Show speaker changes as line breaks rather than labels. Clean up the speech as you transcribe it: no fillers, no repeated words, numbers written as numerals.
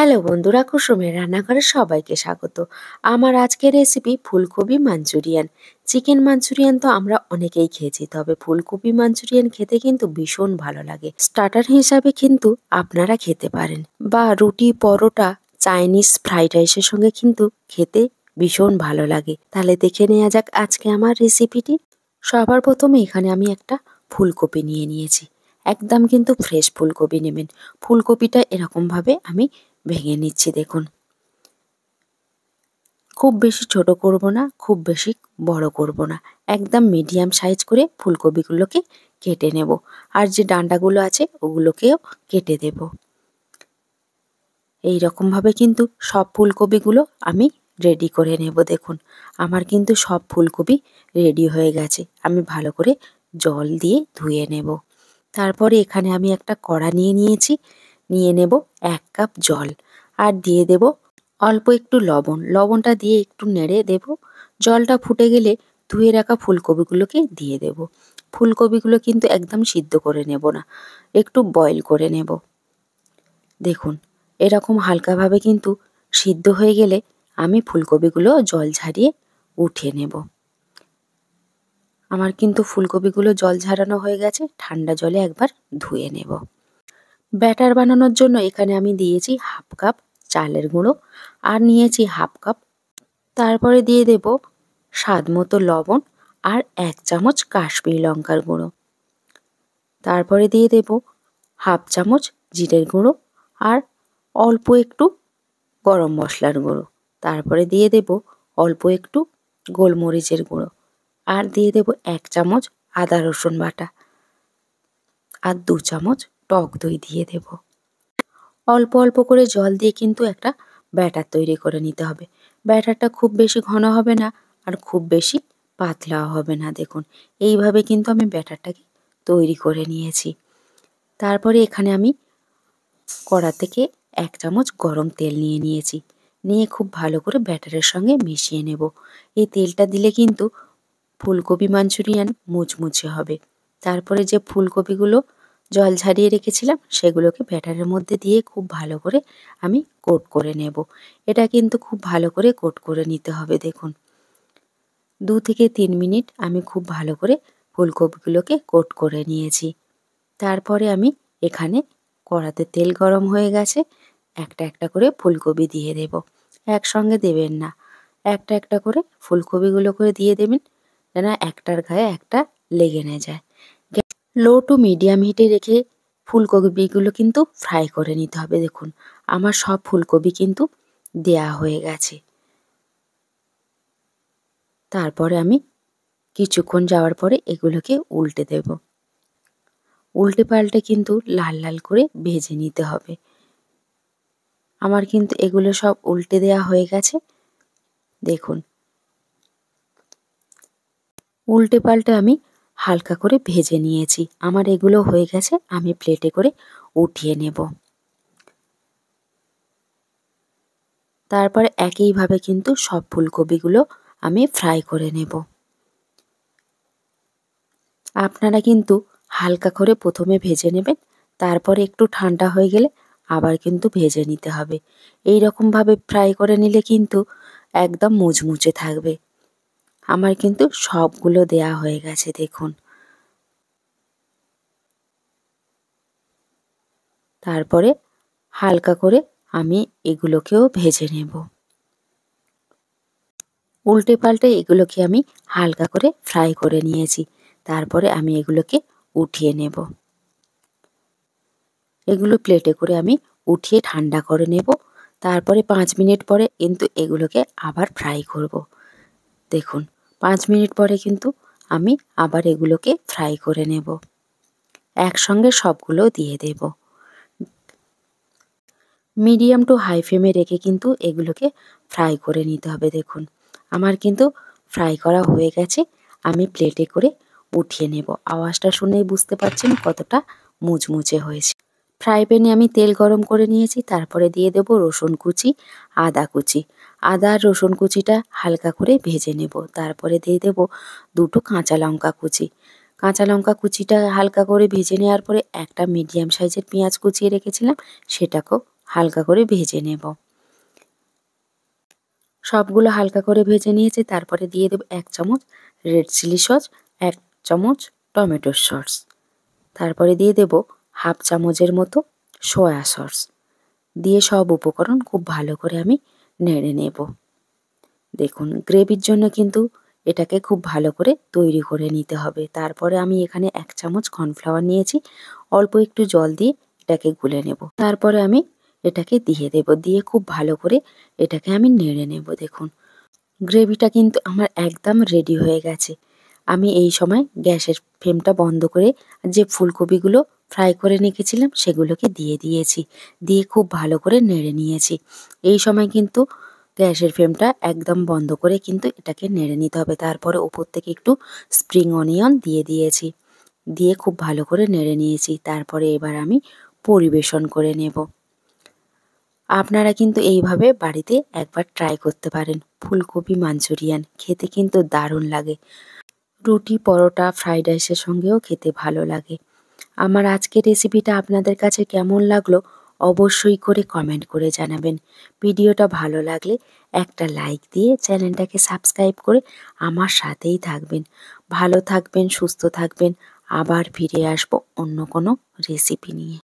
Hello বন্ধুরা, কুসুমের রান্নাঘরে সবাইকে স্বাগত। আমার আজকের রেসিপি ফুলকপি মাঞ্চুরিয়ান। চিকেন মাঞ্চুরিয়ান তো আমরা অনেকেই খেয়েছি, তবে ফুলকপি মাঞ্চুরিয়ান খেতে কিন্তু ভীষণ ভালো লাগে। স্টার্টার হিসাবে কিন্তু আপনারা খেতে পারেন, বা রুটি, পরোটা, চাইনিজ ফ্রাইড রাইসের সঙ্গে কিন্তু খেতে ভীষণ ভালো লাগে। তাহলে দেখে নেওয়া যাক আজকে আমার রেসিপিটি। সবার প্রথমে এখানে আমি একটা ফুলকপি নিয়ে নিয়েছি। একদম কিন্তু ফ্রেশ ফুলকপি নেবেন। ফুলকপিটা এরকমভাবে আমি ভেঙে নিচ্ছি। দেখুন, খুব বেশি ছোট করব না, খুব বেশি বড় করব না, একদম মিডিয়াম সাইজ করে ফুলকপিগুলোকে কেটে নেব। আর যে ডাঁটাগুলো আছে ওগুলোকেও কেটে দেব। এই রকমভাবে কিন্তু সব ফুলকপিগুলো আমি রেডি করে নেব। দেখুন, আমার কিন্তু সব ফুলকপি রেডি হয়ে গেছে। আমি ভালো করে জল দিয়ে ধুয়ে নেব। তারপরে এখানে আমি একটা কড়া নিয়ে নিয়েছি। নিয়ে নেব 1 কাপ জল, আর দিয়ে দেব অল্প একটু লবণ। লবণটা দিয়ে একটু নেড়ে দেব। জলটা ফুটে গেলে ধুয়ে রাখা ফুলকপিগুলোকে দিয়ে দেব। ফুলকপিগুলো কিন্তু একদম সিদ্ধ করে নেব না, একটু বয়েল করে নেব। দেখুন, এরকম হালকাভাবে কিন্তু সিদ্ধ হয়ে গেলে আমি ফুলকপিগুলো জল ঝারিয়ে উঠিয়ে নেব। আমার কিন্তু ফুলকপিগুলো জল ঝরানো হয়ে গেছে। ঠান্ডা জলে একবার ধুয়ে নেব। ব্যাটার বানানোর জন্য এখানে আমি দিয়েছি 1/2 কাপ চালের গুঁড়ো, আর নিয়েছি 1/2 কাপ। তারপরে দিয়ে দেব স্বাদ মতো লবণ, আর 1 চামচ কাশ্মীরি লঙ্কার গুঁড়ো। তারপরে দিয়ে দেব 1/2 চামচ জিরের গুঁড়ো, আর অল্প একটু গরম মশলার গুঁড়ো। তারপরে দিয়ে দেব অল্প একটু গোলমরিচের গুঁড়ো, আর দিয়ে দেব 1 চামচ আদা রসুন বাটা, আর 2 চামচ টক দই দিয়ে দেব। অল্প অল্প করে জল দিয়ে কিন্তু একটা ব্যাটার তৈরি করে নিতে হবে। ব্যাটারটা খুব বেশি ঘন হবে না, আর খুব বেশি পাতলাও হবে না। দেখুন, এইভাবে কিন্তু আমি ব্যাটারটাকে তৈরি করে নিয়েছি। তারপরে এখানে আমি কড়া থেকে 1 চামচ গরম তেল নিয়ে নিয়েছি। নিয়ে খুব ভালো করে ব্যাটারের সঙ্গে মিশিয়ে নেব। এই তেলটা দিলে কিন্তু ফুলকপি মাঞ্চুরিয়ান মুচমুচে হবে। তারপরে যে ফুলকপিগুলো জল ঝরিয়ে রেখেছিলাম সেগুলোকে ব্যাটারের মধ্যে দিয়ে খুব ভালো করে আমি কোট করে নেব। এটা কিন্তু খুব ভালো করে কোট করে নিতে হবে। দেখুন, 2 থেকে 3 মিনিট আমি খুব ভালো করে ফুলকপিগুলোকে কোট করে নিয়েছি। তারপরে আমি এখানে কড়াতে তেল গরম হয়ে গেছে। একটা একটা করে ফুলকপি দিয়ে দেব। একসঙ্গে দেবেন না, একটা একটা করে ফুলকপিগুলোকে দিয়ে দেবেন, যেন একটার গায়ে একটা লেগে না যায়। লো টু মিডিয়াম হিটে রেখে ফুলকপিগুলো কিন্তু ফ্রাই করে নিতে হবে। দেখুন, আমার সব ফুলকপি কিন্তু দেয়া হয়ে গেছে। তারপরে আমি কিছুক্ষণ যাওয়ার পরে এগুলোকে উল্টে দেব। উল্টে পাল্টে কিন্তু লাল লাল করে ভেজে নিতে হবে। আমার কিন্তু এগুলো সব উল্টে দেওয়া হয়ে গেছে। দেখুন, উল্টে পাল্টে আমি হালকা করে ভেজে নিয়েছি। আমার এগুলো হয়ে গেছে। আমি প্লেটে করে উঠিয়ে নেব। তারপর একইভাবে কিন্তু সব ফুলকপিগুলো আমি ফ্রাই করে নেব। আপনারা কিন্তু হালকা করে প্রথমে ভেজে নেবেন, তারপরে একটু ঠান্ডা হয়ে গেলে আবার কিন্তু ভেজে নিতে হবে। এই রকমভাবে ফ্রাই করে নিলে কিন্তু একদম মুচমুচে থাকবে। আমার কিন্তু সবগুলো দেয়া হয়ে গেছে। দেখুন, তারপরে হালকা করে আমি এগুলোকেও ভেজে নেব। উল্টে পাল্টে এগুলোকে আমি হালকা করে ফ্রাই করে নিয়েছি। তারপরে আমি এগুলোকে উঠিয়ে নেব। এগুলো প্লেটে করে আমি উঠিয়ে ঠান্ডা করে নেব। তারপরে 5 মিনিট পরে কিন্তু এগুলোকে আবার ফ্রাই করব। দেখুন, 5 মিনিট পরে কিন্তু আমি আবার এগুলোকে ফ্রাই করে নেব। একসঙ্গে সবগুলো দিয়ে দেব। মিডিয়াম টু হাই ফ্লেমে রেখে কিন্তু এগুলোকে ফ্রাই করে নিতে হবে। দেখুন, আমার কিন্তু ফ্রাই করা হয়ে গেছে। আমি প্লেটে করে উঠিয়ে নেব। আওয়াজটা শুনেই বুঝতে পারছেন কতটা মুচমুচে হয়েছে। ফ্রাই প্যানে আমি তেল গরম করে নিয়েছি। তারপরে দিয়ে দেব রসুন কুচি, আদা কুচি। আদা আর রসুন কুচিটা হালকা করে ভেজে নেব। তারপরে দিয়ে দেব 2টো কাঁচা লঙ্কা কুচি। কাঁচা লঙ্কা কুচিটা হালকা করে ভেজে নেওয়ার পরে একটা মিডিয়াম সাইজের পেঁয়াজ কুচিয়ে রেখেছিলাম, সেটাকেও হালকা করে ভেজে নেব। সবগুলো হালকা করে ভেজে নিয়েছি। তারপরে দিয়ে দেব 1 চামচ রেড চিলি সস, 1 চামচ টমেটো সস, তারপরে দিয়ে দেব হাফ চামচের মতো সয়া সস। দিয়ে সব উপকরণ খুব ভালো করে আমি নেড়ে নেব। দেখুন গ্রেভির জন্য কিন্তু এটাকে খুব ভালো করে তৈরি করে নিতে হবে। তারপরে আমি এখানে 1 চামচ কর্নফ্লাওয়ার নিয়েছি, অল্প একটু জল দিয়ে এটাকে গুলে নেব। তারপরে আমি এটাকে দিয়ে দেব, দিয়ে খুব ভালো করে এটাকে আমি নেড়ে নেব। দেখুন গ্রেভিটা কিন্তু আমার একদম রেডি হয়ে গেছে। আমি এই সময় গ্যাসের ফ্লেমটা বন্ধ করে যে ফুলকপিগুলো ফ্রাই করে রেখেছিলাম সেগুলোকে দিয়ে দিয়েছি, দিয়ে খুব ভালো করে নেড়ে নিয়েছি। এই সময় কিন্তু গ্যাসের ফ্লেমটা একদম বন্ধ করে কিন্তু এটাকে নেড়ে নিতে হবে। তারপরে ওপর থেকে একটু স্প্রিং অনিয়ন দিয়ে দিয়েছি, দিয়ে খুব ভালো করে নেড়ে নিয়েছি। তারপরে এবার আমি পরিবেশন করে নেব। আপনারা কিন্তু এইভাবে বাড়িতে একবার ট্রাই করতে পারেন। ফুলকপি মাঞ্চুরিয়ান খেতে কিন্তু দারুণ লাগে। রুটি, পরোটা, ফ্রাইড রাইসের সঙ্গেও খেতে ভালো লাগে। আমার আজকের রেসিপিটা আপনাদের কাছে কেমন লাগলো অবশ্যই করে কমেন্ট করে জানাবেন। ভিডিওটা ভালো লাগলে একটা লাইক দিয়ে চ্যানেলটাকে সাবস্ক্রাইব করে আমার সাথেই থাকবেন। ভালো থাকবেন, সুস্থ থাকবেন। আবার ফিরে আসবো অন্য কোনো রেসিপি নিয়ে।